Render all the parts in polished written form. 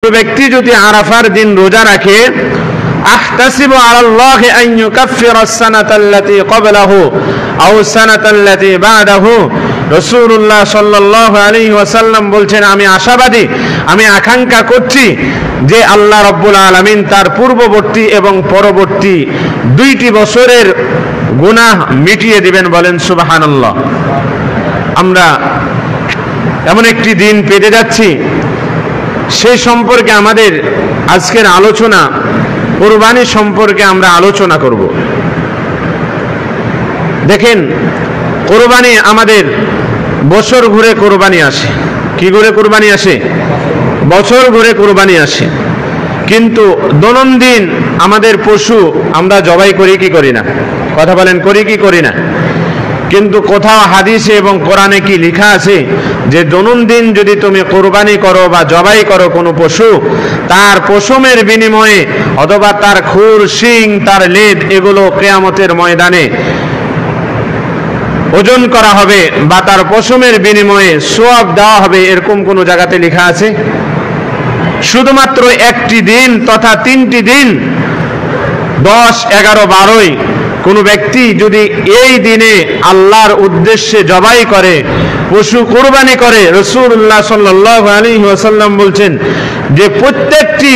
ব্যক্তি যদি আরাফার দিন রোজা রাখে, আহতাসিবু আলাল্লাহি আন ইউকাফফিরা আস-সানাতাল্লাতী ক্বাবলাহু আও সানাতাল্লাতী বা'দাহু। রাসূলুল্লাহ সাল্লাল্লাহু আলাইহি ওয়াসাল্লাম বলছেন, আমি আশাবাদী, আমি আকাঙ্ক্ষা করছি যে আল্লাহ রাব্বুল আলামিন তার পূর্ববর্তী এবং পরবর্তী 2টি বছরের গুনাহ মিটিয়ে দিবেন। বলেন সুবহানাল্লাহ। আমরা এমন একটি দিন পেতে যাচ্ছি, সেই সম্পর্কে আমাদের আজকের আলোচনা কুরবানি সম্পর্কে আমরা আলোচনা করব। দেখেন, কুরবানি আমাদের বছর ঘুরে কুরবানি আসে। কি ঘুরে কুরবানি আসে? বছর ঘুরে কুরবানি আসে। কিন্তু দৈনন্দিন আমাদের পশু আমরা জবাই করি কি করি না? কথা বলেন, করি কি করি না? কিন্তু কোথাও হাদিসে এবং কোরআনে কি লেখা আছে যে দৈনন্দিন যদি তুমি কুরবানি করো বা জবাই করো কোনো পশু, তার পশমের বিনিময়ে অথবা তার খুর, শিং, তার লেদ এগুলো কিয়ামতের ময়দানে ওজন করা হবে বা তার পশমের বিনিময়ে সওয়াব দেওয়া হবে, এরকম কোনো জায়গাতে লেখা আছে? শুধুমাত্র একটি দিন তথা 3টি দিন 10, 11, 12 কোনো ব্যক্তি যদি এই দিনে আল্লাহর উদ্দেশ্যে জবাই করে, পশু কুরবানি করে, রাসূলুল্লাহ সাল্লাল্লাহু আলাইহি ওয়াসাল্লাম বলছেন যে প্রত্যেকটি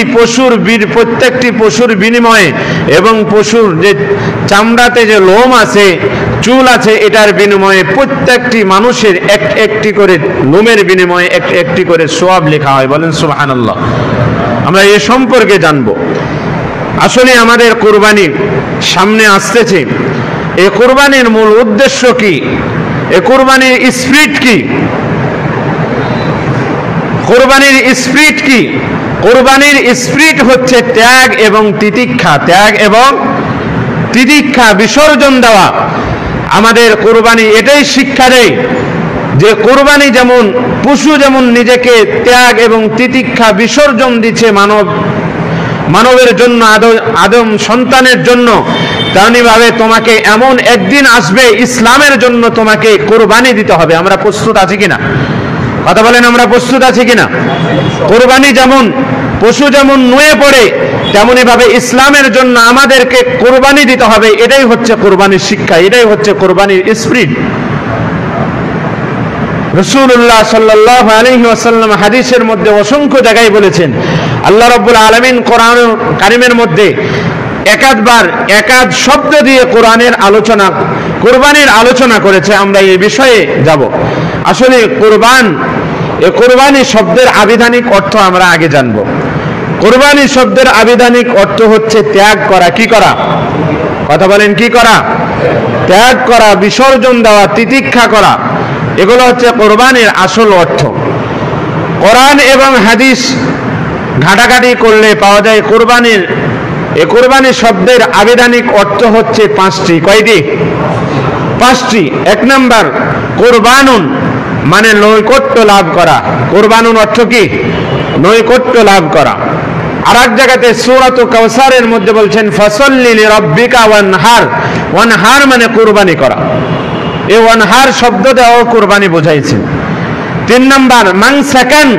পশুর বিনিময়ে এবং পশুর যে চামড়াতে যে লোম আছে, চুল আছে, এটার বিনিময়ে প্রত্যেকটি মানুষের একটি করে লোমের বিনিময়ে একটি করে সওয়াব লেখা হয়। বলেন সুবহানাল্লাহ। আমরা এ সম্পর্কে জানবো। আসলে আমাদের কুরবানি সামনে আসতেছে। এই কুরবানির মূল উদ্দেশ্য কি? এই কুরবানির স্পিরিট কি? কুরবানির স্পিরিট কি? কুরবানির স্পিরিট হচ্ছে ত্যাগ এবং তিতিক্ষা। ত্যাগ এবং তিতিক্ষা, বিসর্জন দেওয়া। আমাদের কুরবানি এটাই শিক্ষা দেয় যে কুরবানি যেমন পশু যেমন নিজেকে ত্যাগ এবং তিতিক্ষা বিসর্জন দিচ্ছে মানবের জন্য, আদম সন্তানের জন্য, তেমনিভাবে তোমাকে এমন একদিন আসবে ইসলামের জন্য তোমাকে কুরবানি দিতে হবে। আমরা প্রস্তুত আছি কিনা? কথা বলেন, আমরা প্রস্তুত আছি কিনা? কুরবানি যেমন পশু যেমন নুয়ে পড়ে, তেমনি ভাবে ইসলামের জন্য আমাদেরকে কুরবানি দিতে হবে। এটাই হচ্ছে কুরবানির শিক্ষা, এটাই হচ্ছে কুরবানির স্পিরিট। রাসূলুল্লাহ সাল্লাল্লাহু আলাইহি ওয়াসাল্লাম হাদিসের মধ্যে অসংখ্য জায়গায় বলেছেন, আল্লাহ রাব্বুল আলামিন কোরআন কারীমের মধ্যে একাধ শব্দ দিয়ে কুরবানির আলোচনা করেছে। আমরা এই বিষয়ে যাব। আসলে কুরবানি শব্দের আবিধানিক অর্থ আমরা আগে জানব। কুরবানি শব্দের আবিধানিক অর্থ হচ্ছে ত্যাগ করা। কি করা? কথা বলেন, কি করা? ত্যাগ করা, বিসর্জন দেওয়া, তিতিক্ষা করা, এগুলো হচ্ছে কুরবানির আসল অর্থ। কোরআন এবং হাদিস ঘাটাঘাটি করলে পাওয়া যায় কুরবানি শব্দের আবিধানিক অর্থ হচ্ছে 5টি। কয়টি? 5টি। 1 নাম্বার, কুরবানুন মানে নৈকট্য লাভ করা। কুরবানুন অর্থ কি? নৈকট্য লাভ করা। আর এক জায়গাতে সূরাতুল কাউসারের মধ্যে বলছেন, ফাসাল্লি লিরাব্বিকা ওয়ানহার। ওয়ানহার মানে কুরবানি করা। এই ওয়ানহার শব্দ দেওয়া কুরবানি বোঝাইছে। 3 নাম্বার, মানসাকান,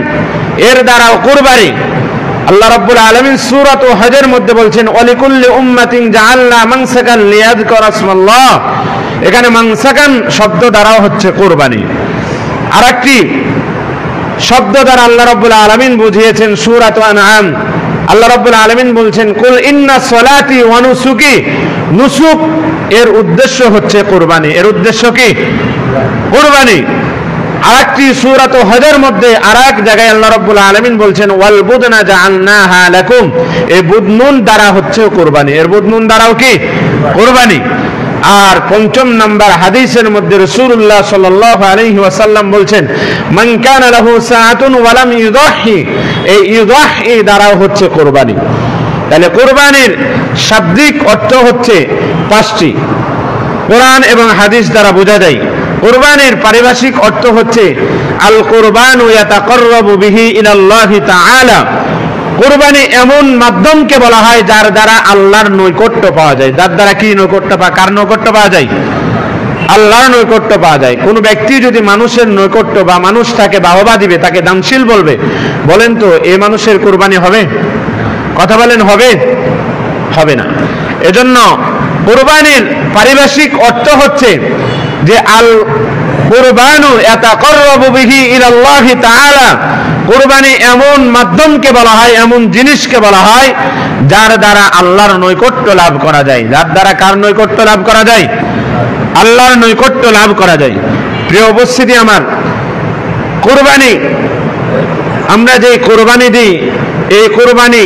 এর দ্বারাও কুরবানি। আল্লাহ রাব্বুল আলামিন সূরাতুল হজের মধ্যে বলছেন, ওয়ালিকুল্লি উম্মাতিন জাআলনা মানসাকান লিয়াযকুরা ইসমাল্লাহ। এখানে মানসাকান শব্দ দ্বারাও হচ্ছে কুরবানি। আরেকটি শব্দ দ্বারা আল্লাহ রাব্বুল আলামিন বুঝিয়েছেন সূরাতুল আনআম। আল্লাহ রাব্বুল আলামিন বলছেন, কুল ইন্না সলাতি ওয়া নুসুকি। নুসুক এর উদ্দেশ্য হচ্ছে কুরবানি। এর উদ্দেশ্য কি? কুরবানি। আরেকটি সূরাতুল হজের মধ্যে আরেক জায়গায় আল্লাহ রাব্বুল আলামিন বলছেন, ওয়াল বুদনা জাআলনাহা লাকুম। এই বুদনুন দ্বারা হচ্ছে কুরবানি। এর বুদনুন দ্বারাও কি? কুরবানি। আর 5 নাম্বার হাদিসের মধ্যে রাসূলুল্লাহ সাল্লাল্লাহু আলাইহি ওয়াসাল্লাম বলছেন, মান কানা লাহু সাআতুন ওয়া লাম ইউদাহি। এই ইউদাহি দ্বারাও হচ্ছে কুরবানি। তাহলে কুরবানির শাব্দিক অর্থ হচ্ছে 5টি। কোরআন এবং হাদিস দ্বারা বোঝা যায়। কুরবানির পারিভাষিক অর্থ হচ্ছে আল কুরবানু ইয়াতাকাররাবু বিহি ইলাল্লাহি তাআলা। কুরবানি এমন মাধ্যমকে বলা হয় যার দ্বারা আল্লাহর নৈকট্য পাওয়া যায়। যার দ্বারা কি নৈকট্য কার নৈকট্য পাওয়া যায়? আল্লাহর নৈকট্য পাওয়া যায়। কোনো ব্যক্তি যদি মানুষের নৈকট্য বা মানুষ তাকে বাহবা দিবে, তাকে দানশীল বলবে, বলেন তো এই মানুষের কুরবানি হবে? কথা বলেন, হবে? হবে না। এজন্য কুরবানির পারিভাষিক অর্থ হচ্ছে যে আল কুরবানু ইয়াতাকাররাবু বিহি ইলাল্লাহি তাআলা। কুরবানি এমন মাধ্যমকে বলা হয়, এমন জিনিসকে বলা হয় যার দ্বারা আল্লাহর নৈকট্য লাভ করা যায়। যার দ্বারা কার নৈকট্য লাভ করা যায়? আল্লাহর নৈকট্য লাভ করা যায়। প্রিয় উপস্থিতি আমার, কুরবানি আমরা যে কুরবানি দিই, এই কুরবানি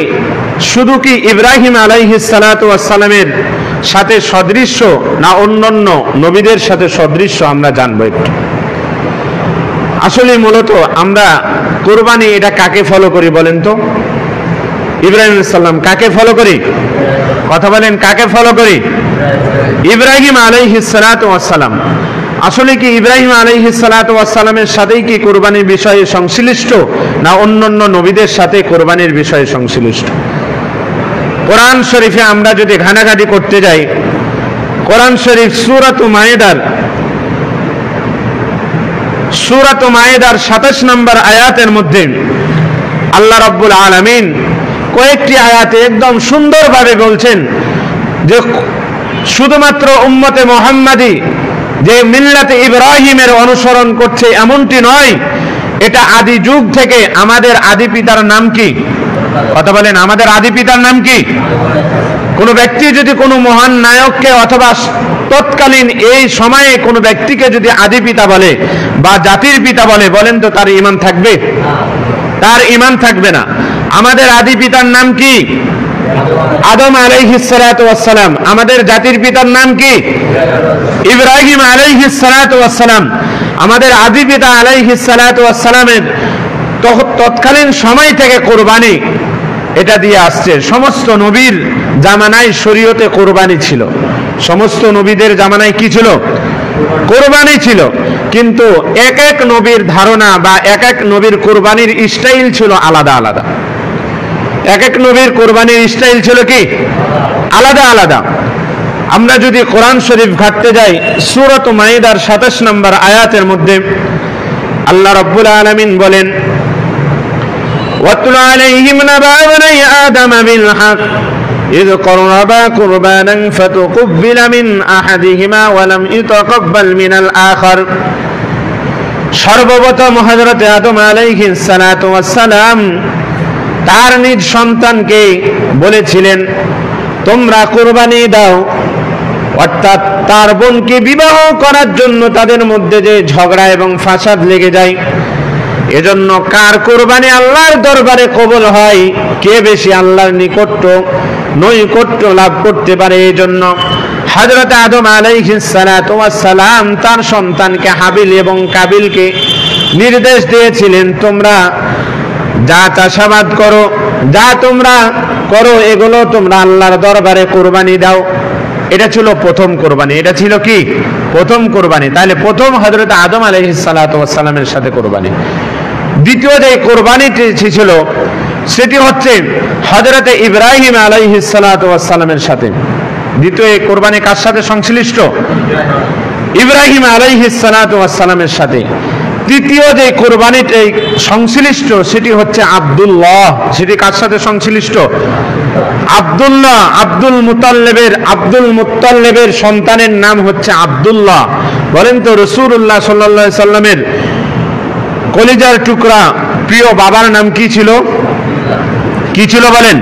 শুধু কি ইব্রাহিম আলাইহিস সালাতু ওয়াস সালামের সাথে সদৃশ্য না অন্যান্য নবীদের সাথে সদৃশ্য আমরা জানবো একটু। আসলে মূলত আমরা কুরবানি এটা কাকে ফলো করি বলেন তো? ইব্রাহিম আলাইহিস সালাম কাকে ফলো করি? কথা বলেন, কাকে ফলো করি? ইব্রাহিম আলাইহিস সালাতু ওয়াস সালাম। আসলে কি ইব্রাহিম আলাইহিস সালাতু ওয়াস সালামের সাথেই কি কুরবানির বিষয়ে সংশ্লিষ্ট না অন্যান্য নবীদের সাথে কুরবানির বিষয়ে সংশ্লিষ্ট? কোরআন শরীফে আমরা যদি ঘানাঘাটি করতে যাই, কোরআন শরীফ সূরাত মায়েদার 27 নম্বর আয়াতের মধ্যে আল্লাহ রাব্বুল আলামিন কয়েকটি আয়াতে একদম সুন্দরভাবে বলছেন যে শুধুমাত্র উম্মতে মুহাম্মাদি যে মিল্লাতে ইব্রাহিমের অনুসরণ করছে এমনটি নয়, এটা আদি যুগ থেকে আমাদের আদি পিতার নাম কি? কথা বলেন, আমাদের আদি পিতার নাম কি? কোনো ব্যক্তি যদি কোনো মহান নায়ককে অথবা তৎকালীন এই সময়ে কোনো ব্যক্তিকে যদি আদি পিতা বলে বা জাতির পিতা বলে, বলেন তো তার ঈমান থাকবে? তার ঈমান থাকবে না। আমাদের আদি পিতার নাম কি? আদম আলাইহিস সালাতু ওয়াস সালাম। আমাদের জাতির পিতার নাম কি? ইব্রাহিম আলাইহিস সালাতু ওয়াস সালাম। আমাদের আদি পিতা আলাইহিস সালাতু ওয়াস সালামের তৎকালীন সময় থেকে কুরবানি এটা দিয়ে আসছে। সমস্ত নবীর জামানায় শরীয়তে কুরবানি ছিল। সমস্ত নবীদের জামানায় কি ছিল? কুরবানি ছিল। কিন্তু এক এক নবীর ধারণা বা এক এক নবীর কুরবানির স্টাইল ছিল আলাদা আলাদা। এক এক নবীর কুরবানির স্টাইল ছিল কি? আলাদা আলাদা। আমরা যদি কোরআন শরীফ ঘাটতে যাই, সূরাত মাইদার 27 নম্বর আয়াতের মধ্যে আল্লাহ রাব্বুল আলামিন বলেন, ওয়াতলু আলাইহিম নাবা বনি আদম বিল হক ইয করবা কুরবানান ফাতুকব্বিলা মিন আহাদিহিমা ওয়া লাম ইতাকাব্বাল মিনাল আখার। সর্বপ্রথম হযরত আদম আলাইহিস সালাতু ওয়াস সালাম তার নিজ সন্তানকে বলেছিলেন তোমরা কুরবানি দাও, অর্থাৎ তার বোনকে বিবাহ করার জন্য তাদের মধ্যে যে ঝগড়া এবং ফাসাদ লেগে যায়, এজন্য কার কুরবানি আল্লাহর দরবারে কবুল হয়, কে বেশি আল্লাহর নৈকট্য লাভ করতে পারে, এজন্য হযরত আদম আলাইহিস সালাতু ওয়াস সালাম তার সন্তানকে হাবিল এবং কাবিলকে নির্দেশ দিয়েছিলেন তোমরা যা চাষাবাদ করো, যা তোমরা করো, এগুলো তোমরা আল্লাহর দরবারে কুরবানি দাও। এটা ছিল প্রথম কুরবানি। এটা ছিল কি? প্রথম কুরবানি। তাহলে প্রথম হযরত আদম আলাইহিস সালাতু ওয়াস সালামের সাথে কুরবানি। দ্বিতীয় যে কুরবানিটি ছিল সেটি হচ্ছে হযরত ইব্রাহিম আলাইহিস সালাতু ওয়াস সালামের সাথে। দ্বিতীয় এই কুরবানি কার সাথে সংশ্লিষ্ট? ইব্রাহিম আলাইহিস সালাতু ওয়াস সালামের সাথে। তৃতীয় যে কুরবানিটি সংশ্লিষ্ট সেটি হচ্ছে আব্দুল্লাহ। সেটি কার সাথে সংশ্লিষ্ট? আব্দুল্লাহ। আব্দুল মুত্তালিবের সন্তানের নাম হচ্ছে আব্দুল্লাহ। বলেন তো রাসূলুল্লাহ সাল্লাল্লাহু আলাইহি সাল্লামের কলিজার টুকরা প্রিয় বাবার নাম কি ছিল? কি ছিল বলেন?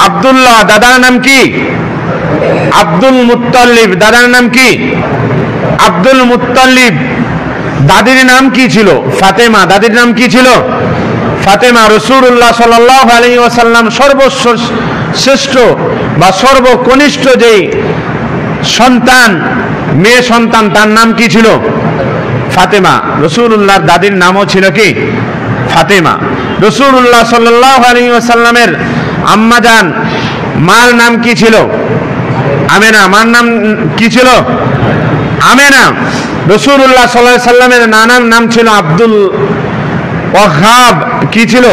আব্দুল্লাহ। দাদার নাম কি? Abdul Muttalib. দাদার নাম কি? Abdul Muttalib. দাদির নাম কি ছিল? ফাতেমা। দাদির নাম কি ছিল? ফাতেমা। রাসূলুল্লাহ সাল্লাল্লাহু আলাইহি ওয়াসাল্লাম সর্বশ্রেষ্ঠ বা সর্বকনিষ্ঠ যেই সন্তান, মেয়ে সন্তান, তার নাম কি ছিল? ফাতেমা। রাসূলুল্লাহর দাদির নামও ছিল কি? ফাতেমা। রাসূলুল্লাহ সাল্লাল্লাহু আলাইহি ওয়াসাল্লামের আম্মাজান মার নাম কি ছিল? আমেনা। মার নাম কি ছিল? আমেনা। রাসূলুল্লাহ সাল্লাল্লাহু আলাইহি সাল্লামের নানার নাম ছিল আব্দুল ওয়াহাব। কি ছিল?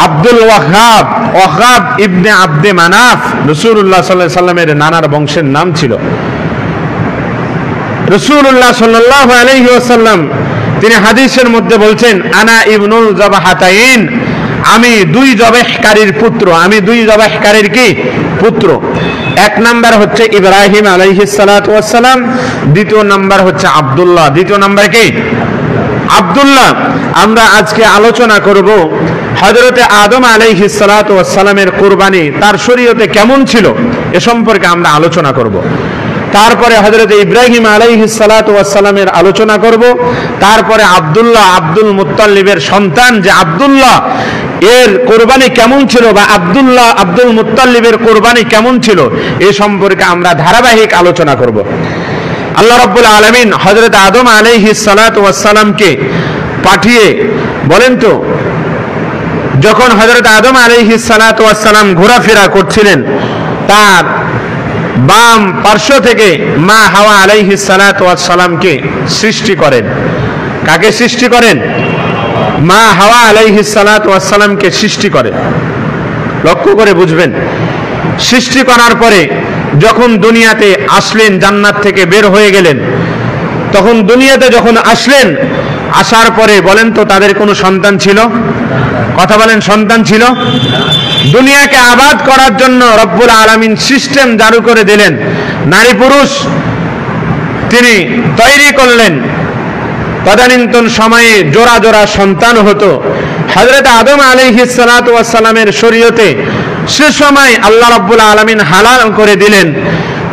আব্দুল ওয়াহাব। ওয়াহাব ইবনে আব্দে মানাফ রাসূলুল্লাহ সাল্লাল্লাহু আলাইহি সাল্লামের নানার বংশের নাম ছিল। রাসূলুল্লাহ সাল্লাল্লাহু আলাইহি ওয়াসাল্লাম তিনি হাদিসের মধ্যে বলছেন, আনা ইবনুল যাবাহাতাইন, আমি দুই জবাহকারীর পুত্র। আমি দুই জবাহকারীর কি পুত্র? এক নাম্বার হচ্ছে ইব্রাহিম আলাইহিস সালাতু ওয়াস সালাম, দ্বিতীয় নাম্বার হচ্ছে আব্দুল্লাহ। দ্বিতীয় নাম্বার কি? আব্দুল্লাহ। আমরা আজকে আলোচনা করব হযরতে আদম আলাইহিস সালাতু ওয়াস সালামের কুরবানি তার শরীয়তে কেমন ছিল এ সম্পর্কে আমরা আলোচনা করব। তারপরে হযরতে ইব্রাহিম আলাইহিস সালাতু ওয়াস সালামের আলোচনা করব। তারপরে আব্দুল্লাহ, আব্দুল মুত্তালিবের সন্তান যে আব্দুল্লাহ, এর কুরবানি কেমন ছিল, বা আব্দুল্লাহ আব্দুল মুত্তালিবের কুরবানি কেমন ছিল এ সম্পর্কে আমরা ধারাবাহিক আলোচনা করব। আল্লাহ রাব্বুল আলামিন হযরত আদম আলাইহিস সালাতু ওয়াস সালামকে পাঠিয়ে, বলেন তো, যখন হযরত আদম আলাইহিস সালাতু ওয়াস সালাম ঘোরাফেরা করছিলেন, তার বাম পার্শ্ব থেকে মা হাওয়া আলাইহিস সালাতু ওয়াস সালামকে সৃষ্টি করেন। কাকে সৃষ্টি করেন? মা হাওয়া আলাইহিস সালাতু ওয়াস সালামকে সৃষ্টি করেন। লক্ষ্য করে বুঝবেন। সৃষ্টি করার পরে যখন দুনিয়াতে আসলেন, জান্নাত থেকে বের হয়ে গেলেন, তখন দুনিয়াতে যখন আসলেন, আসার পরে বলেন তো তাদের কোনো সন্তান ছিল? কথা বলেন, সন্তান ছিল? দুনিয়াকে আবাদ করার জন্য রব্বুল আলামিন সিস্টেম জারি করে দিলেন। নারী পুরুষ তিনি তৈরি করলেন। তদানীন্তন সময়ে জোড়া জোড়া সন্তান হতো। হযরত আদম আলাইহিস সালাতু ওয়াস সালামের শরীয়তে সে সময় আল্লাহ রাব্বুল আলামিন হালাল করে দিলেন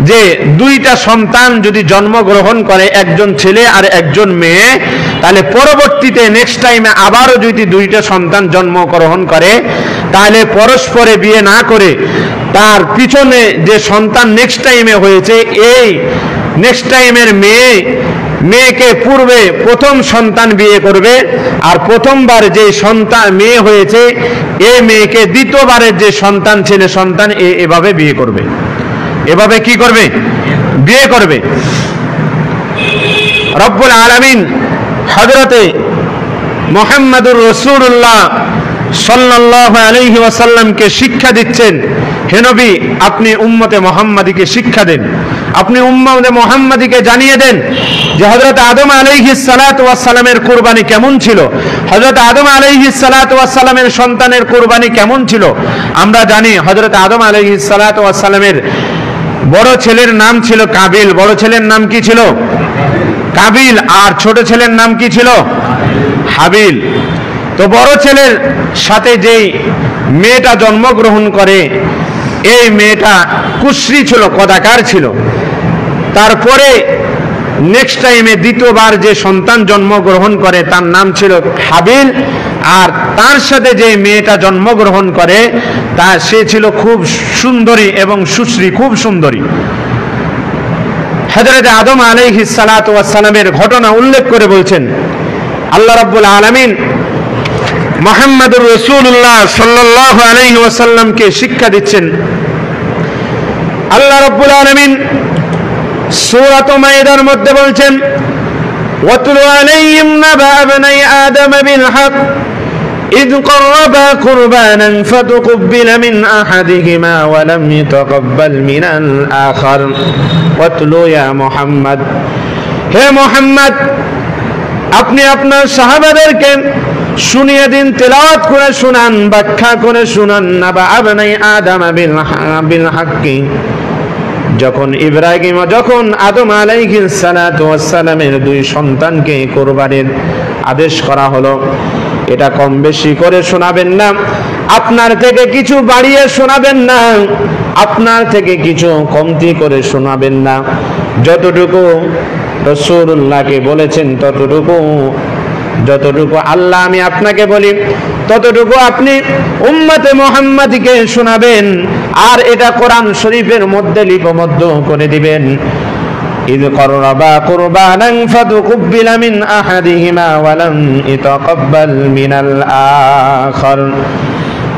যে দুইটা সন্তান যদি জন্মগ্রহণ করে, একজন ছেলে আর একজন মেয়ে, তাহলে পরবর্তীতে নেক্সট টাইমে আবারও যদি দুইটা সন্তান জন্মগ্রহণ করে, তাহলে পরস্পরে বিয়ে না করে তার পিছনে যে সন্তান নেক্সট টাইমে হয়েছে, এই নেক্সট টাইমের মেয়েকে পূর্বে প্রথম সন্তান বিয়ে করবে, আর প্রথমবার যে সন্তান মেয়ে হয়েছে এই মেয়েকে দ্বিতীয়বারের যে সন্তান ছেলে সন্তান এভাবে বিয়ে করবে। এভাবে কি করবে? বিয়ে করবে। রব্বুল আলামিন হযরতে মুহাম্মদুর রাসূলুল্লাহ সাল্লাল্লাহু আলাইহি ওয়াসাল্লামকে শিক্ষা দিচ্ছেন, হে নবী, আপনি উম্মতে মুহাম্মাদীকে শিক্ষা দেন, আপনি উম্মতে মুহাম্মাদীকে জানিয়ে দেন যে হযরত আদম আলাইহিস সালাতু ওয়াস সালামের কুরবানি কেমন ছিল, হযরত আদম আলাইহিস সালাতু ওয়াস সালামের সন্তানের কুরবানি কেমন ছিল। আমরা জানি হযরত আদম আলাইহিস সালাতু ওয়াস সালামের বড় ছেলের নাম ছিল কাবিল। বড় ছেলের নাম কি ছিল? কাবিল। আর ছোট ছেলের নাম কি ছিল? হাবিল। তো বড় ছেলের সাথে যেই মেয়েটা জন্মগ্রহণ করে, এই মেয়েটা কুশ্রী ছিল, কদাকার ছিল। তারপরে নেক্সট টাইমে দ্বিতীয়বার যে সন্তান জন্মগ্রহণ করে তার নাম ছিল হাবিল, আর তার সাথে যে মেয়েটা জন্মগ্রহণ করে সে ছিল খুব সুন্দরী এবং সুশ্রী, খুব সুন্দরী। হযরত আদম আলাইহিস সালাতু ওয়াস সালামের ঘটনা উল্লেখ করে বলছেন, আল্লাহ রাব্বুল আলামিন মুহাম্মদুর রাসূলুল্লাহ সাল্লাল্লাহু আলাইহি ওয়াসাল্লামকে শিক্ষা দিচ্ছেন। আল্লাহ রাব্বুল আলামিন সূরা মাইদার মধ্যে বলছেন, ওয়াতলু আলাইহিম নাবা ইবনাই আদম বিল হক إذ قربا قربانا فتقبل من أحدهما ولم يتقبل من الآخر واتلو يا محمد হে মুহাম্মদ, আপনি আপনার সাহাবাদেরকে শুনিয়ে দিন, তেলাওয়াত করে শুনান, ব্যাখ্যা করে শুনান, নাবা ইবনাই আদম বিল হাক্কি, যখন আদম আলাইহিস সালাতু ওয়াস সালামের দুই সন্তানকে কুরবানির আদেশ করা হলো। এটা কম বেশি করে শোনাবেন না, আপনার থেকে কিছু বাড়িয়ে শোনাবেন না, আপনার থেকে কিছু কমতি করে শোনাবেন না। যতটুকু রাসূলুল্লাহকে বলেছেন যতটুকু আল্লাহ আমি আপনাকে বলি ততটুকু আপনি উম্মতে মুহাম্মাদীকে শোনাবেন, আর এটা কোরআন শরীফের মধ্যে লিপিবদ্ধ করে দিবেন। إذ قربا قربانا فتقبل من أحدهما ولم يتقبل من الآخر,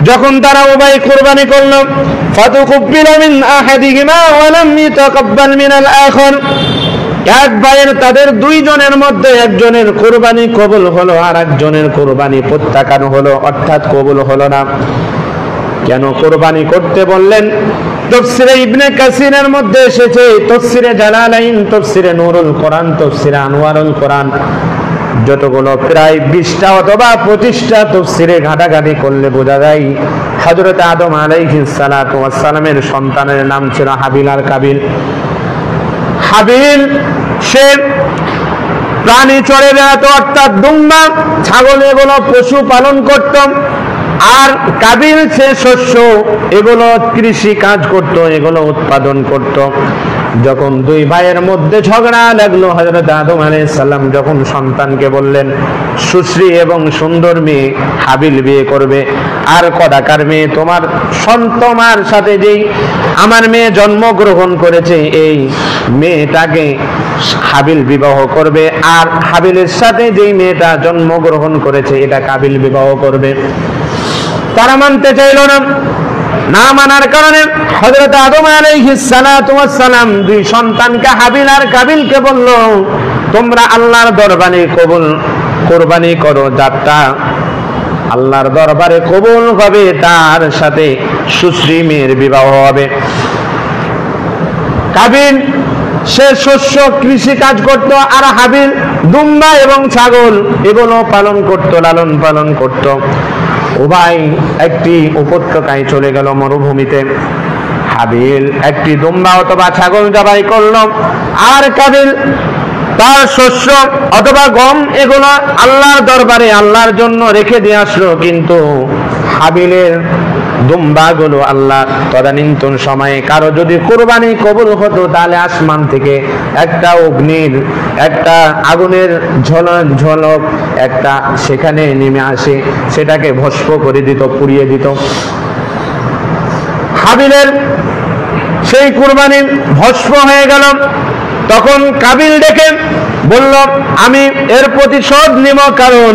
যখন তারা উভয় কুরবানি করলো, ফাতুকুব্বিল মিন আহাদিহিমা ওয়া লাম ইতাকাব্বাল মিনাল আখার, এক ভাইয়ের তাদের দুইজনের মধ্যে একজনের কুরবানি কবুল হলো আর একজনের কুরবানি প্রত্যাখ্যান হলো, অর্থাৎ কবুল হলো না। কেন কুরবানি করতে বললেন? তাফসীরে ইবনে কাসিরের মধ্যে এসেছে, তাফসীরে জালালাইন, তাফসীরে নূরুল কোরআন, তাফসীরে আনওয়ারুল কোরআন, যতগুলো প্রায় 20টা অথবা 25টা তাফসীরে ঘাটাঘাটি করলে বোঝা যায় হযরত আদম আলাইহিস সালাতু ওয়াস সালামের সন্তানের নাম ছিল হাবিল আর কাবিল। হাবিল সে প্রাণী চড়ে বেড়াতো, অর্থাৎ দুম্বা ছাগল এগুলো পশু পালন করত, আর কাবিল সে শস্য এগুলো কৃষি কাজ করত, এগুলো উৎপাদন করত। যখন দুই ভাইয়ের মধ্যে ঝগড়া লাগলো, হযরত আদম আলাইহিস সালাম যখন সন্তানকে বললেন সুশ্রী এবং সুন্দর মেয়ে হাবিল বিয়ে করবে, আর কদাকার মেয়ে তোমার সাথে যেই আমার মেয়ে জন্মগ্রহণ করেছে এই মেয়েটাকে হাবিল বিবাহ করবে, আর হাবিলের সাথে যেই মেয়েটা জন্মগ্রহণ করেছে এটা কাবিল বিবাহ করবে। তারা মানতে চাইল না। না মানার কারণে হযরত আদম আলাইহিস সালাতু ওয়াস সালাম দুই সন্তানকে হাবিল আর কাবিলকে বলল, তোমরা আল্লাহর দরবারে কুরবানি করো, যারটা আল্লাহর দরবারে কবুল হবে তার সাথে সুশ্রী মেয়ের বিবাহ হবে। কাবিল সে শস্য কৃষি কাজ করত, আর হাবিল দুম্বা এবং ছাগল এগুলো পালন করত, লালন পালন করত। উভয় একটি উপত্যকায় চলে গেল, মরুভূমিতে। হাবিল একটি দুম্বা অথবা ছাগল জবাই করলো, আর কাবিল তার শস্য অথবা গম এগুলো আল্লাহর দরবারে আল্লাহর জন্য রেখে দিয়ে আসলো। কিন্তু হাবিলের দুম্বাগুলো আল্লাহ তদানীন্তন সময়ে কারো যদি কুরবানি কবুল হতো, তাহলে আসমান থেকে একটা অগ্নির একটা আগুনের ঝলক একটা সেখানে নেমে আসে, সেটাকে ভস্ম করে দিত, পুড়িয়ে দিত। হাবিলের সেই কুরবানি ভস্ম হয়ে গেল। তখন কাবিল ডেকে বলল, আমি এর প্রতিশোধ নিব, কারণ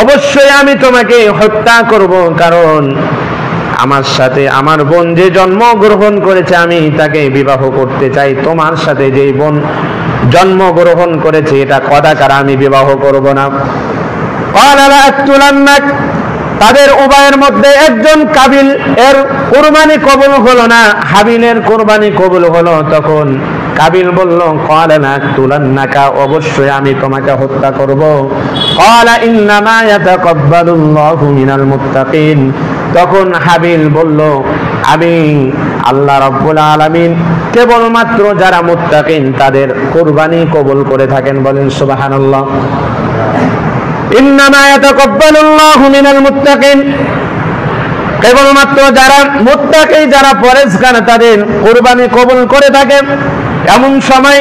অবশ্যই আমি তোমাকে হত্যা করব, কারণ আমার সাথে আমার বোন যে জন্মগ্রহণ করেছে আমি তাকে বিবাহ করতে চাই, তোমার সাথে যেই বোন জন্মগ্রহণ করেছে এটা কদাকার আমি বিবাহ করব না। তাদের উভয়ের মধ্যে একজন কাবিল এর কুরবানি কবুল হলো না, হাবিলের কুরবানি কবুল হলো। তখন কাবিল বলল, ক্বালা তুলান্নাকা, অবশ্যই আমি তোমাকে হত্যা করব। ক্বালা ইন্নামা ইয়াতাকাব্বালুল্লাহু মিনাল মুত্তাকিন। তখন হাবিল বলল, আমি আল্লাহ রাব্বুল আলামিন কেবলমাত্র যারা মুত্তাকিন তাদের কুরবানি কবুল করে থাকেন। বলেন সুবহানাল্লাহ। ইন্নামা ইয়াতাকাব্বালুল্লাহু মিনাল মুত্তাকিন, কেবলমাত্র যারা মুত্তাকি যারা পরেজগার তাদের কুরবানি কবুল করে থাকে। এমন সময়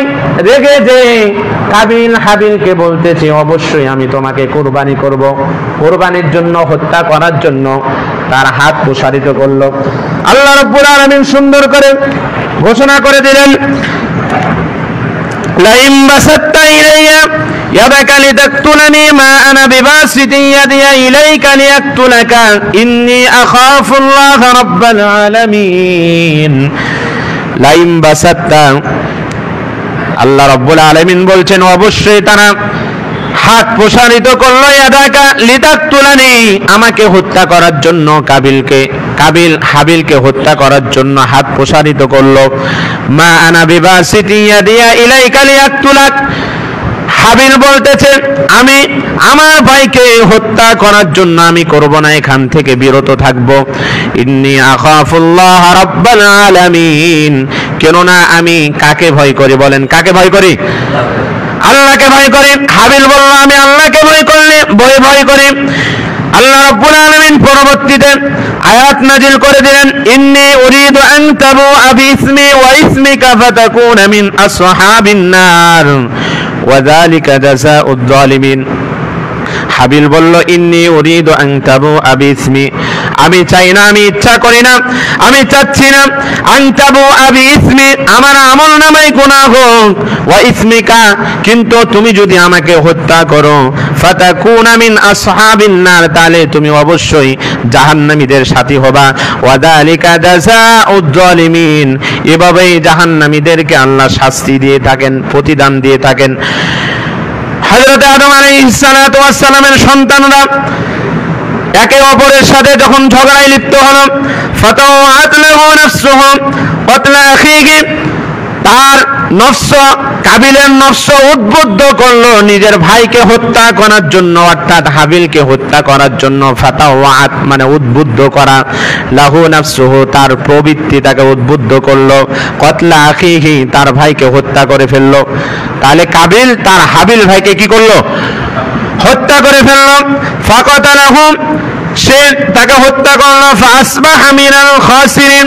রেগে যে কাবিল হাবিলকে বলতেছে, অবশ্যই আমি তোমাকে কুরবানি করব। কুরবানির জন্য হত্যা করার জন্য তার হাত প্রসারিত করলো। আল্লাহ রাব্বুল আলামিন সুন্দর করে ঘোষণা করে দিলেন, লাইম বাসাত্তা ইলাইয়া ইয়াদাকা লিতাকতুলানি মা আনা বিবাসিতি ইয়াদিয়া ইলাইকা লিয়াকতুলাকা ইন্নী আখাফুল্লাহ রাব্বাল আলামিন। লাইম বাসাত্তা, আল্লাহ রাব্বুল আলামিন বলছেন অবশ্যই তারা হাত প্রসারিত করলো, ইয়াদাকা লিতাকতুলানি, আমাকে হত্যা করার জন্য কাবিল হাবিলকে হত্যা করার জন্য হাত প্রসারিত করলো। মা আনা বিবাসিতি ইয়াদিয়া ইলাইকা লিয়াকতুলাক, হাবিল বলতেছে আমি আমার ভাইকে হত্যা করার জন্য আমি করব না, এখান থেকে বিরত থাকব। ইন্নী আখাফুল্লাহ রাব্বাল আলামিন, কেননা আমি কাকে ভয় করি? বলেন কাকে ভয় করি? আল্লাহকে ভয় করি। হাবিল বলল, আমি আল্লাহকে ভয় করি। আল্লাহ রাব্বুল আলামিন পরবর্তীতে আয়াত নাজিল করে দিলেন, ইন্নী উরিদু আন তাবুআ বিইসমি ওয়া ইসমিকা ফাতাকুনা মিন আসহাবিন নার ওয়া যালিকা জাযাউদ যালিমিন। হাবিল বলল, ইন্নী উরিদু আন তাবুআ বিইসমি, আমি চাই না, আমি ইচ্ছা করি না, আমি চাচ্ছি না, আন তাবুআ বিইসমি, আমার আমল নামায় গুনাহ হোক, ওয়া ইসমিকা, কিন্তু তুমি যদি আমাকে হত্যা করো, ফাতাকুনা মিন আসহাবিন নার, তাহলে তুমি অবশ্যই জাহান্নামীদের সাথী হবা। ওয়া যালিকা জাযাউদ যালিমিন, এভাবেই জাহান্নামীদেরকে আল্লাহ শাস্তি দিয়ে থাকেন, প্রতিদান দিয়ে থাকেন। হযরত আদম আলাইহিস সালাতু ওয়াস সালামের সন্তানরা একে অপরের সাথে যখন ঝগড়ায় লিপ্ত হলো, ফাতাওয়াত লাহু নাফসুহু ক্বাতলা আখিহি, তার নফস, কাবিলের নফস উদ্বুদ্ধ করলো নিজের ভাইকে হত্যা করার জন্য, অর্থাৎ হাবিলকে হত্যা করার জন্য। ফাতাওয়াত মানে উদ্বুদ্ধ করা, লাহু নাফসুহু তার প্রবৃত্তি তাকে উদ্বুদ্ধ করলো, ক্বাতলা আখিহি তার ভাইকে হত্যা করে ফেললো। তাহলে কাবিল তার হাবিল ভাইকে কি করলো? হত্যা করে ফেললো। ফাকাতালাহু সে তাকে হত্যা করলো। ফাসবাহা মিনাল খাসিরিন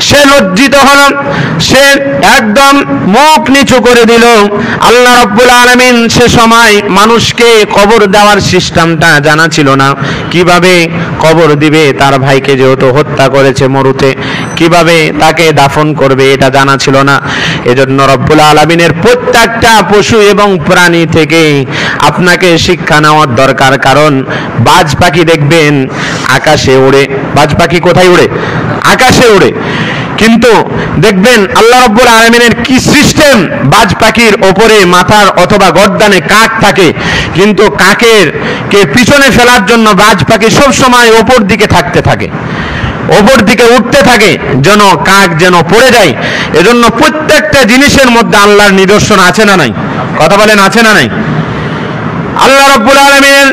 সে লজ্জিত হলো, সে একদম মুখ নিচু করে দিল। আল্লাহ রাব্বুল আলামিন সে সময় মানুষকে কবর দেওয়ার সিস্টেমটা জানা ছিল না, কিভাবে কবর দিবে তার ভাইকে যেহেতু হত্যা করেছে মরুতে, কিভাবে তাকে দাফন করবে এটা জানা ছিল না। এজন্য রব্বুল আলামিনের প্রত্যেকটা পশু এবং প্রাণী থেকে আপনাকে শিক্ষা নেওয়ার দরকার। কারণ বাজ পাখি দেখবেন আকাশে ওড়ে, বাজ পাখি কোথায় ওড়ে? আকাশে ওড়ে। কিন্তু দেখবেন আল্লাহ রাব্বুল আলামিনের কি সিস্টেম, বাজ পাখির ওপরে মাথার অথবা গর্দানে কাক থাকে, কিন্তু কাকের কে পিছনে ফেলার জন্য বাজ পাখি সব সময় ওপর দিকে থাকতে থাকে, ওপর দিকে উঠতে থাকে, যেন কাক যেন পড়ে যায়। এজন্য প্রত্যেকটা জিনিসের মধ্যে আল্লাহর নিদর্শন আছে না নাই? কথা বলেন, আছে না নাই? আল্লাহ রাব্বুল আলামিনের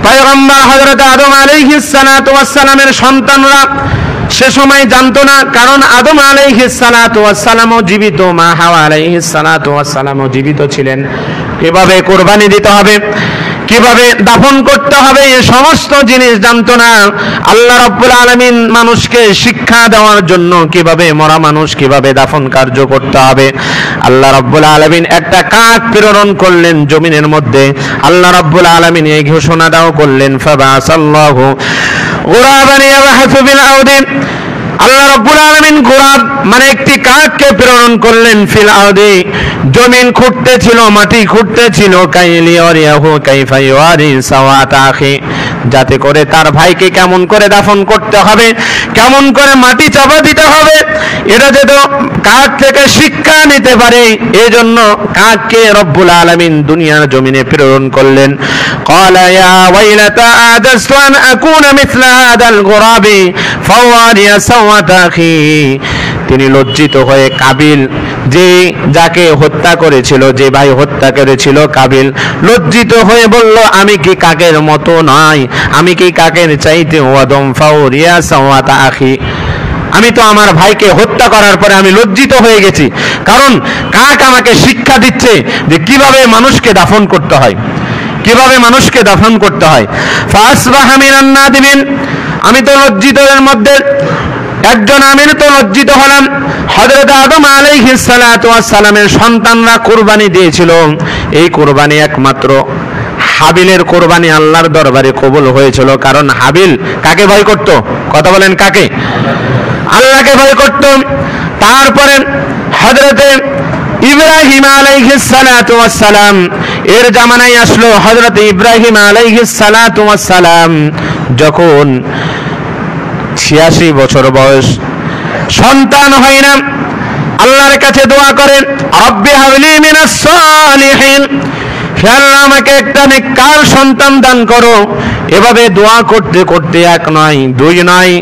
পয়গম্বর হযরত আদম আলাইহিস সালাতু ওয়াস সালামের সন্তানরা সে সময় জানতো না, কারণ আদম আলাইহিস সালাতু ওয়াস সালামও জীবিত, মা হাওয়া আলাইহিস সালাতু ওয়াস সালামও জীবিত ছিলেন। কিভাবে কুরবানি দিতে হবে, কিভাবে দাফন করতে হবে, এই সমস্ত জিনিস জানতো না। আল্লাহ রাব্বুল আলামিন মানুষকে শিক্ষা দেওয়ার জন্য কিভাবে মরা মানুষ কিভাবে দাফন কার্য করতে হবে, আল্লাহ রাব্বুল আলামিন একটা কাক প্রেরণ করলেন জমিনের মধ্যে। আল্লাহ রাব্বুল আলামিন এই ঘোষণা দাও করলেন, ফাবাসাল্লাহু গুরাবান ইয়াবহাসু বিল আরদি, আল্লাহ রাব্বুল আলামিন গুরাব মানে একটি কাককে প্রেরণ করলেন ফিল আরদি, জমিন খুঁড়তে ছিল, মাটি খুঁড়তে ছিল, কাইলিয়ারিয়াহু কাইফা ইউয়ারি সাওয়াতা আখি, যাতে করে তার ভাইকে কেমন করে দাফন করতে হবে, কেমন করে মাটি চাপা দিতে হবে, এটা যেন কাক থেকে শিক্ষা নিতে পারে। এজন্য কাককে রব্বুল আলামিন দুনিয়ার জমিনে প্রেরণ করলেন। ক্বালা ইয়া ওয়াইলাতা আদাসতু আন আকুনা মিছলা হাদাল গুরাবি ফাওয়ারিয়া সাওয়াতা আখি, তিনি লজ্জিত হয়ে কাবিল যে যাকে হত্যা করেছিল, যে ভাই হত্যা করেছিল কাবিল, লজ্জিত হয়ে বলল, আমি কি কাকের মতো নয়, আমি কি কাকের চাইতে ওয়াদম ফাওরিয়া সাওয়াতা আখি, আমি তো আমার ভাইকে হত্যা করার পরে আমি লজ্জিত হয়ে গেছি, কারণ কাক আমাকে শিক্ষা দিচ্ছে যে কিভাবে মানুষকে দাফন করতে হয়, কিভাবে মানুষকে দাফন করতে হয়। ফাসবাহা মিনান নাদিমিন, আমি তো লজ্জিতদের মধ্যে একজন, আমি তো লজ্জিত হলাম। হযরত আদম আলাইহিস সালাতু ওয়াস সালামের সন্তানরা কুরবানি দিয়েছিল, এই কুরবানি একমাত্র হাবিলের কুরবানি আল্লাহর দরবারে কবুল হয়েছিল। কারণ হাবিল কাকে ভয় করত? কথা বলেন, কাকে? আল্লাহকে ভয় করত। তারপরে হযরত ইব্রাহিম আলাইহিস সালাতু ওয়াস সালাম এর জামানায় আসলো। হযরত ইব্রাহিম আলাইহিস সালাতু ওয়াস সালাম যখন 86 বছর বয়স, সন্তান হয় না, আল্লাহর কাছে দোয়া করেন, রব্বি হাবলি মিনাস সালিহিন, হে আল্লাহ আমাকে একটা নেককার সন্তান দান করো। এভাবে দোয়া করতে করতে এক নয়, দুই নয়,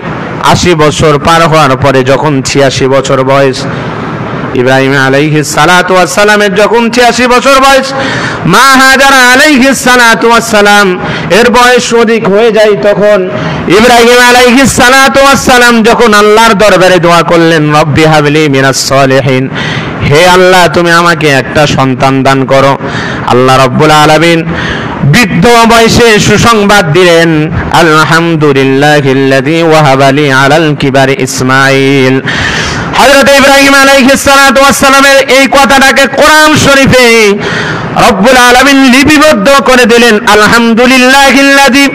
80 বছর পার হওয়ার পরে যখন 86 বছর বয়স, ইব্রাহিম আলাইহিস সালাতু ওয়াস সালামের যখন 86 বছর বয়স, মা হাজারা আলাইহিস সালাতু ওয়াস সালাম এর বয়স অধিক হয়ে যায়, তখন ইব্রাহিম আলাইহিস সালাতু ওয়াস সালাম যখন আল্লাহর দরবারে দোয়া করলেন, রব্বি হাবলি মিনাস সালিহিন, হে আল্লাহ তুমি আমাকে একটা সন্তান দান করো। আল্লাহ রাব্বুল আলামিন বৃদ্ধ বয়সে সুসংবাদ দিলেন, আলহামদুলিল্লাহিল্লাযী ওয়াহাবা লি আলাল কিবারি ইসমাঈল। হযরত ইব্রাহিম আলাইহিস সালাতু ওয়াস সালামের এই কথাটাকে কোরআন শরীফে রব্বুল আলামিন লিপিবদ্ধ করে দিলেন, আলহামদুলিল্লাহিল্লাযী,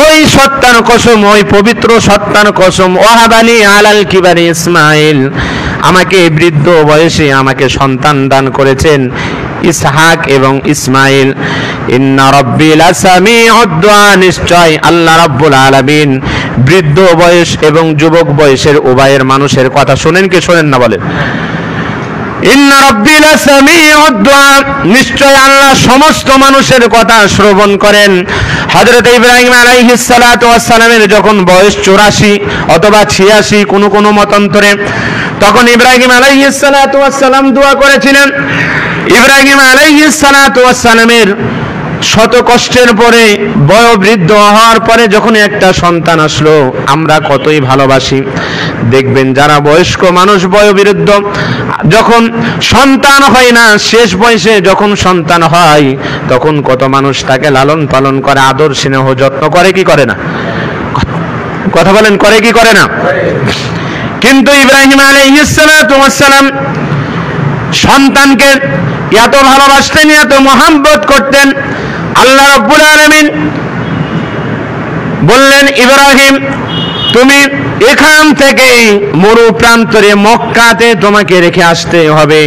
ওই সত্তার কসম, ওই পবিত্র সত্তার কসম, ওয়াহাবা লি আলাল কিবারি ইসমাঈল, আমাকে বৃদ্ধ বয়সে আমাকে সন্তান দান করেছেন ইসহাক এবং ইসমাইল। ইন্না রাব্বি লাসামিউদ দুআ, নিশ্চয় আল্লাহ রাব্বুল আলামিন বৃদ্ধ বয়স এবং যুবক বয়সের উভয়ের মানুষের কথা শোনেন কি শোনেন না বলেন? ইন্না রাব্বি লাসামিউদ দুআ, নিশ্চয় আল্লাহ সমস্ত মানুষের কথা শ্রবণ করেন। হযরত ইব্রাহিম আলাইহিস সালাতু ওয়াস সালামের যখন বয়স 84 অথবা 86 কোন মতান্তরে, তখন ইব্রাহিম আলাইহিস সালাতু ওয়াস সালাম দোয়া করেছিলেন। ইব্রাহিম আলাইহিস সালাতু ওয়াস সালামের শত কষ্টের পরে বয়োবৃদ্ধ হওয়ার পরে যখন একটা সন্তান আসলো, আমরা কতই ভালোবাসি। দেখবেন যারা বয়স্ক মানুষ, বয়োবৃদ্ধ, যখন সন্তান হয় না, শেষ বয়সে যখন সন্তান হয়, তখন কত মানুষ তাকে লালন পালন করে, আদর স্নেহ যত্ন করে, কি করে না? কথা বলেন, করে কি করে না? কিন্তু ইব্রাহিম আলাইহিস সালাতু ওয়াস সালাম সন্তানকে এত ভালোবাসতেন, এত মহব্বত করতেন। আল্লাহ রাব্বুল আলামিন বললেন, ইব্রাহিম তুমি এখান থেকে মরু প্রান্তরে মক্কাতে তোমাকে রেখে আসতে হবে,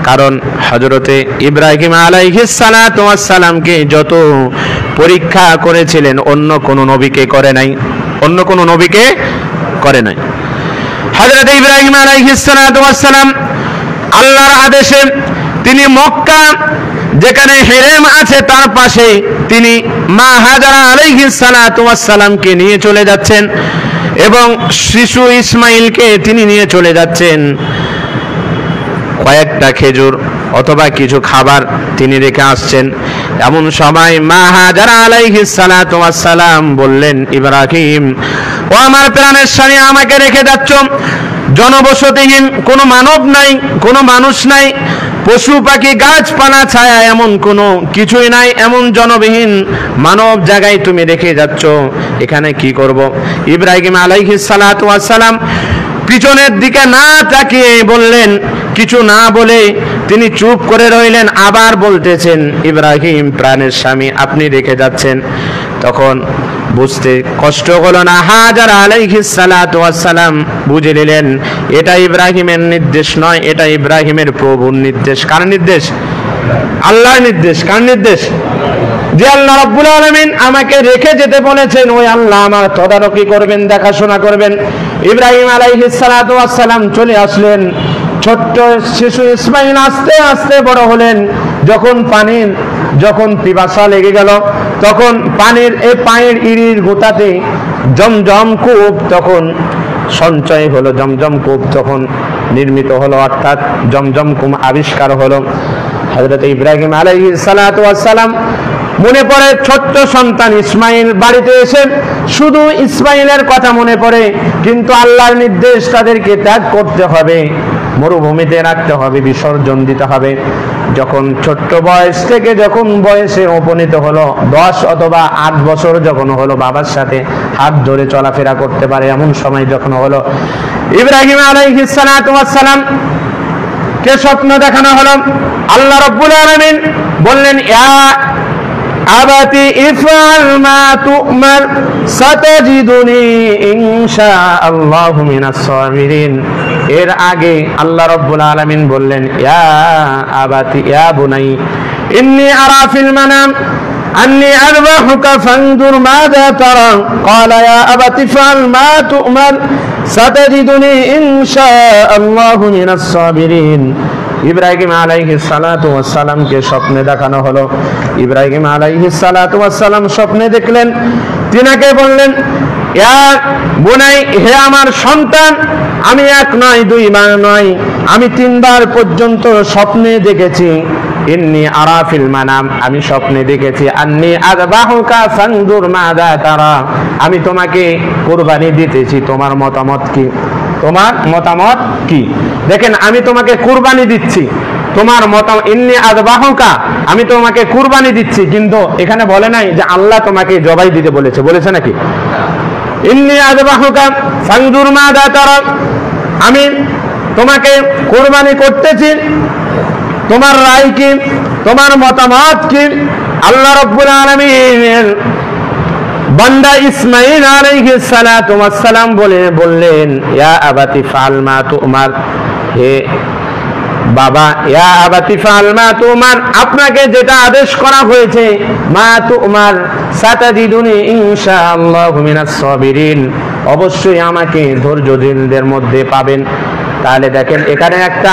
কারণ হযরতে ইব্রাহিম আলাইহিস সালাতু ওয়াস সালামকে যত পরীক্ষা করেছিলেন অন্য কোন নবীকে করে নাই, অন্য কোন নবীকে করে নাই। হযরতে ইব্রাহিম আলাইহিস সালাতু ওয়াস সালাম আল্লাহর আদেশে তিনি মক্কা যেখানে হেরেম আছে তার পাশে তিনি মা হাজারা আলাইহিস সালাতু ওয়াস সালামকে নিয়ে চলে যাচ্ছেন এবং শিশু ইসমাইলকে তিনি নিয়ে চলে যাচ্ছেন। কয়েকটা খেজুর অথবা কিছু খাবার তিনি রেখে আসছেন। এমন সময় মা হাজারা আলাইহিস সালাতু ওয়াস সালাম বললেন, ইব্রাহিম, ও আমার প্রাণের স্বামী, আমাকে রেখে যাচ্ছ জনবসতিহীন, কোনো মানব নাই, কোনো মানুষ নাই, পশু পাখি গাছপালা ছায়া এমন কোনো কিছুই নাই, এমন জনবিহীন মানব জায়গায় তুমি রেখে যাচ্ছ, এখানে কি করব? ইব্রাহিম আলাইহিস সালাতু ওয়াস সালাম পিছনের দিকে না তাকিয়ে বললেন, কিছু না বলে তিনি চুপ করে রইলেন। আবার বলতেছেন, ইব্রাহিম প্রাণের স্বামী, আপনি রেখে যাচ্ছেন। তখন বুঝতে কষ্ট হলো না, হাজার আলাইহিস সালাতু ওয়াস সালাম বুঝে নিলেন এটা ইব্রাহিমের নির্দেশ নয়, এটা ইব্রাহিমের প্রভুর নির্দেশ। কার নির্দেশ? আল্লাহর নির্দেশ। কার নির্দেশ? যে আল্লাহ রাব্বুল আলামিন আমাকে রেখে যেতে বলেছেন, ওই আল্লাহ আমার তদারকি করবেন, দেখাশোনা করবেন। ইব্রাহিম আলাইহিস সালাতু ওয়াস সালাম চলে আসলেন। ছোট্ট শিশু ইসমাইল আস্তে আস্তে বড় হলেন। যখন পিপাসা লেগে গেল, তখন পানির এই পায়ের ইড়ির গোটাতে জমজম কূপ তখন সঞ্চয় হলো, জমজম কূপ তখন নির্মিত হলো, অর্থাৎ জমজম কূপ আবিষ্কার হলো। হযরত ইব্রাহিম আলাইহিস সালাতু ওয়াস সালাম মনে পড়ে ছোট্ট সন্তান ইসমাইল, বাড়িতে এসে শুধু ইসমাইলের কথা মনে পড়ে, কিন্তু আল্লাহর নির্দেশ তাদেরকে ত্যাগ করতে হবে, মরুভূমিতে রাখতে হবে, বিসর্জন দিতে হবে। যখন ছোট্ট বয়স থেকে যখন বয়সে উপনীত হলো, 10 অথবা 8 বছর যখন হলো, বাবার সাথে হাত ধরে চলাফেরা করতে পারে, এমন সময় যখন হলো, ইব্রাহিম আলাইহিস সালাতু ওয়াস সালাম কে স্বপ্ন দেখানো হলো। আল্লাহ রাব্বুল আলামিন বললেন, ইয়া আবাতি ইফআল মা তু'মার সাতাজিদুনি ইনশাআল্লাহু মিনাস সাবিরিন। এর আগে আল্লাহ রাব্বুল আলামিন বললেন, ইয়া আবাতি, ইয়া বুনাই, ইন্নী আরা ফিল মানাম আন্নী আযবাহুকা ফানজুর মাযা তারা। ক্বালা ইয়া আবাতি ইফআল মা তু'মার সাতাজিদুনি ইনশাআল্লাহু মিনাস সাবিরিন। ইব্রাহিম আলাইহিস সালাতু ওয়াস সালামকে স্বপ্নে দেখানো হলো। ইব্রাহিম আলাইহিস সালাতু ওয়াস সালাম স্বপ্নে দেখলেন, তিনাকে বললেন, ইয়া বুনাই, হে আমার সন্তান, আমি 1 নয় 2 বার নয়, আমি 3 বার পর্যন্ত স্বপ্নে দেখেছি। ইন্নী আরা ফিল মানাম, আমি স্বপ্নে দেখেছি, আন্নী আযবাহুকা ফানজুর মাযা তারা, আমি তোমাকে কুরবানি দিতেছি, তোমার মতামত কি? তোমার মতামত কি? দেখেন, আমি তোমাকে কুরবানি দিচ্ছি, তোমার মতামত। ইন্নী আযবাহুকা, আমি তোমাকে কুরবানি দিচ্ছি, কিন্তু এখানে বলে নাই যে আল্লাহ তোমাকে জবাই দিতে বলেছে, বলেছে নাকি? ইন্নী আযবাহুকা ফানজুর মাযা তারা, আমি তোমাকে কুরবানি করতেছি, তোমার রায় কি? তোমার মতামত কি? আল্লাহ রাব্বুল আলামিন বান্দা ইসমাঈল আলাইহিস সালাতু ওয়াস সালাম বললেন, ইয়া আবাতি ফাআল মা তু'মার, হে বাবা, ইয়া আবাতি ফাআল মা তু'মার, আপনাকে যেটা আদেশ করা হয়েছে, মা তু'মার সাতাজিদুনি ইনশাআল্লাহু মিনাস সাবিরিন, অবশ্যই আমাকে ধৈর্যশীলদের মধ্যে পাবেন। তাহলে দেখেন এখানে একটা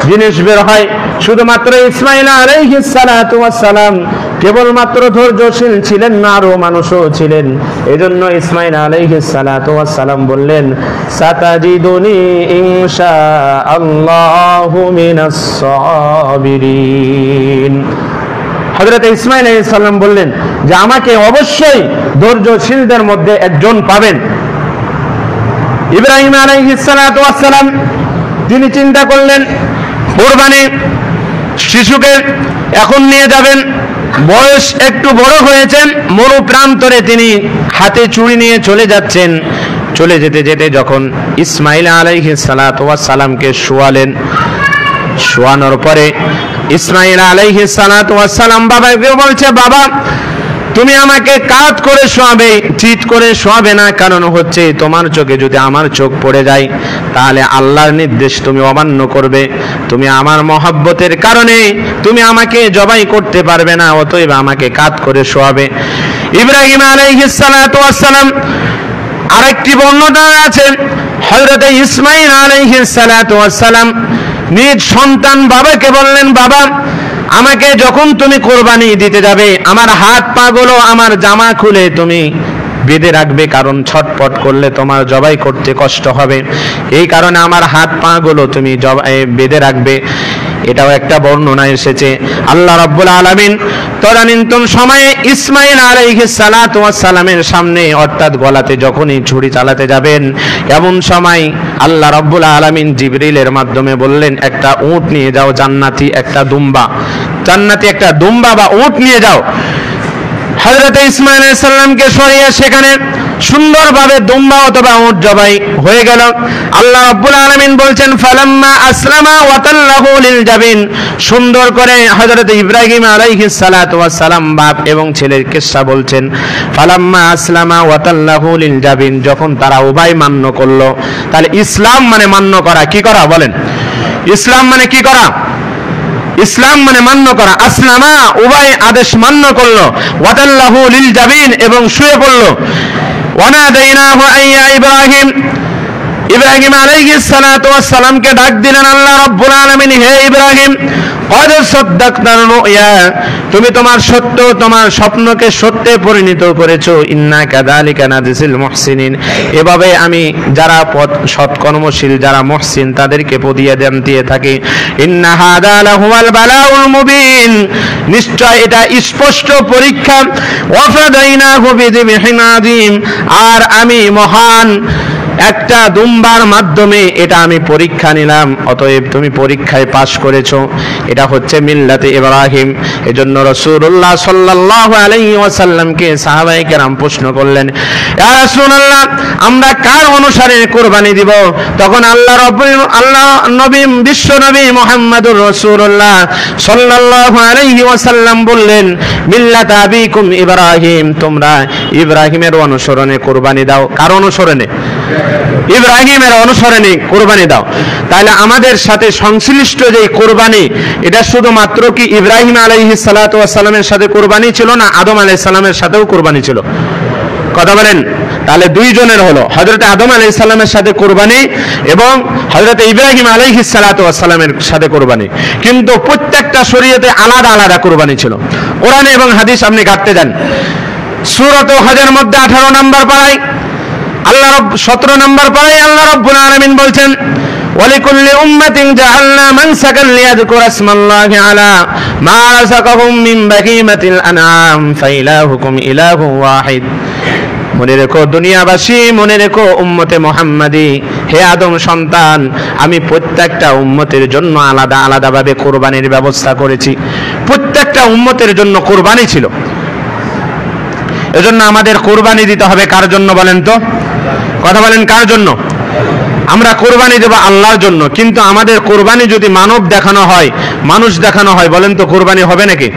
জিনিস বের হয়, শুধুমাত্র ইসমাইল আলাইহিস সালাতু ওয়াস সালাম কেবলমাত্র ধৈর্যশীল ছিলেন না, আরো মানুষও ছিলেন। এজন্য ইসমাইল আলাইহিস সালাতু ওয়াস সালাম বললেন, সাতাজিদুনি ইনশাআল্লাহু মিনাস সাবিরিন। হযরত ইসমাইল আলাইহিস সালাম বললেন যে আমাকে অবশ্যই ধৈর্যশীলদের মধ্যে একজন পাবেন। ইব্রাহিম আলাইহিস সালাতু ওয়াস সালাম তিনি চিন্তা করলেন কুরবানি শিশুকে এখন নিয়ে যাবেন, বয়স একটু বড় হয়েছেন, মরু প্রান্তরে তিনি হাতে ছুরি নিয়ে চলে যাচ্ছেন। চলে যেতে যেতে যখন ইসমাইল আলাইহিস সালাতু ওয়াস সালামকে শোয়ালেন, শোয়ানোর পরে ইসমাইল আলাইহিস সালাতু ওয়াস সালাম বাবাকে বলছে, বাবা তুমি আমাকে কাত করে শোয়াবে, চিৎ করে শোয়াবে না, কারণ হচ্ছে তোমার চোখে যদি আমার চোখ পড়ে যায় তাহলে আল্লাহর নির্দেশ তুমি অমান্য করবে, তুমি আমার মহব্বতের কারণে তুমি আমাকে জবাই করতে পারবে না, অতএব আমাকে কাত করে শোয়াবে। ইব্রাহিম আলাইহিস সালাতু ওয়াস সালাম আরেকটি বর্ণনা আছে, হযরত ইসমাইল আলাইহিস সালাতু ওয়াস সালাম নিজ সন্তান বাবাকে বললেন, বাবা আমাকে যখন তুমি কোরবানি দিতে যাবে আমার হাত পা গুলো আমার জামা খুলে তুমি বেঁধে রাখবে, কারণ ছটপট করলে তোমার জবাই করতে কষ্ট হবে, এই কারণে আমার হাত পা গুলো তুমি বেঁধে রাখবে। এটাও একটা বর্ণনা এসেছে। আল্লাহ রাব্বুল আলামিন তদানীন্তন সময়ে ইসমাইল আলাইহিস সালাতু ওয়াস সালামের সামনে অর্থাৎ গলাতে যখনই ছুরি চালাতে যাবেন এমন সময় আল্লাহ রাব্বুল আলামিন জিবরিলের মাধ্যমে বললেন, একটা উট নিয়ে যাও, জান্নাতি একটা দুম্বা বা উট নিয়ে যাও। হযরত ইসমাইল আলাইহিস সালামকে সরিয়ে সেখানে সুন্দরভাবে দুম্বা অথবা উট জবাই হয়ে গেল। আল্লাহ রাব্বুল আলামিন বলছেন, ফালাম্মা আসলামা ওয়া তাল্লাহু লিল জাবিন, সুন্দর করে হযরত ইব্রাহিম আলাইহিস সালাতু ওয়াস সালাম বাপ এবং ছেলের কিসসা বলছেন। ফালাম্মা আসলামা ওয়া তাল্লাহু লিল জাবিন, যখন তারা উভয় মান্য করলো, তাহলে ইসলাম মানে মান্য করা, কি করা বলেন? ইসলাম মানে কি করা? ইসলাম মানে মান্য করা। আসলামা উভয় আদেশ মান্য করলো, ওয়াতাল্লাহু লিল জাবিন এবং শুয়ে পড়লো। ওয়ানাদাইনাহু আইয়া ইব্রাহিম, ইব্রাহিম আলাইহিস সালাতু ওয়াস সালামকে ডাক দিলেন আল্লাহ রাব্বুল আলামিন, হে ইব্রাহিম কদ সাদ্দাকতার রুয়া, তুমি তোমার স্বপ্নকে সত্যে পরিণত করেছো। ইন্না কাযালিকা নাজিল মুহসিনিন, এভাবে আমি যারা সৎকর্মশীল যারা মুহসিন তাদেরকে প্রতিদান দিয়ে থাকি। ইন্না হাদা লাহুল বালাউল মুবিন, নিশ্চয় এটা স্পষ্ট পরীক্ষা। ওয়াফাদাইনাহু বিযিবহিন আযীম, আর আমি মহান একটা দুম্বার মাধ্যমে এটা আমি পরীক্ষা নিলাম, অতএব তুমি পরীক্ষায় পাশ করেছো। এটা হচ্ছে মিল্লাতে ইব্রাহিম। এজন্য রাসূলুল্লাহ সাল্লাল্লাহু আলাইহি ওয়াসাল্লামকে সাহাবায়ে কেরাম প্রশ্ন করলেন, ইয়া রাসূলুল্লাহ আমরা কার অনুসারে কুরবানি দিব? তখন আল্লাহ নবী বিশ্ব নবী মুহাম্মদুর রাসূলুল্লাহ সাল্লাল্লাহু আলাইহি ওয়াসাল্লাম বললেন, মিল্লাত আবিকুম ইব্রাহিম, তোমরা ইব্রাহিমের অনুসরণে কুরবানি দাও। কার অনুসরণে? ইব্রাহিমের অনুসরণে কুরবানি দাও। তাহলে আমাদের সাথে সংশ্লিষ্ট যে কুরবানি, এটা শুধুমাত্র কি ইব্রাহিম আলাইহিস সালাতু ওয়াস সালামের সাথে কুরবানি ছিল না আদম আলাইহিস সালামের সাথেও কুরবানি ছিল? কথা বলেন। তাহলে দুইজনের হলো, হযরত আদম আলাইহিস সালামের সাথে কুরবানি এবং হযরত ইব্রাহিম আলাইহিস সালাতু ওয়াস সালামের সাথে কুরবানি, কিন্তু প্রত্যেকটা শরীয়তে আলাদা আলাদা কুরবানি ছিল। কোরআন এবং হাদিস আপনি ঘাটতে যান, সূরাত হজের মধ্যে 18 নম্বর পারায় 17 নম্বর পারায় আল্লাহ রাব্বুল আলামিন বলছেন, ওয়ালিকুল্লি উম্মাতিন জাআলনা মানসাকান লিয়াযকুরা ইসমাল্লাহি আলা মা রাযাকাহুম মিন বাহিমাতিল আনআম ফাইলাহুকুম ইলাহুন ওয়াহিদ। মনে রেখো দুনিয়াবাসী, মনে রেখো উম্মতে মুহাম্মাদি, হে আদম সন্তান, আমি প্রত্যেকটা উম্মতের জন্য আলাদা আলাদাভাবে কুরবানির ব্যবস্থা করেছি। প্রত্যেকটা উম্মতের জন্য কুরবানি ছিল। এজন্য আমাদের কুরবানি দিতে হবে কার জন্য বলেন তো? কথা বলেন, কার জন্য? আমরা কুরবানি দেব আল্লাহর জন্য। কিন্তু আমাদের কুরবানি যদি মানব দেখানো হয়, মানুষ দেখানো হয়, বলেন তো কুরবানি হবে নাকি?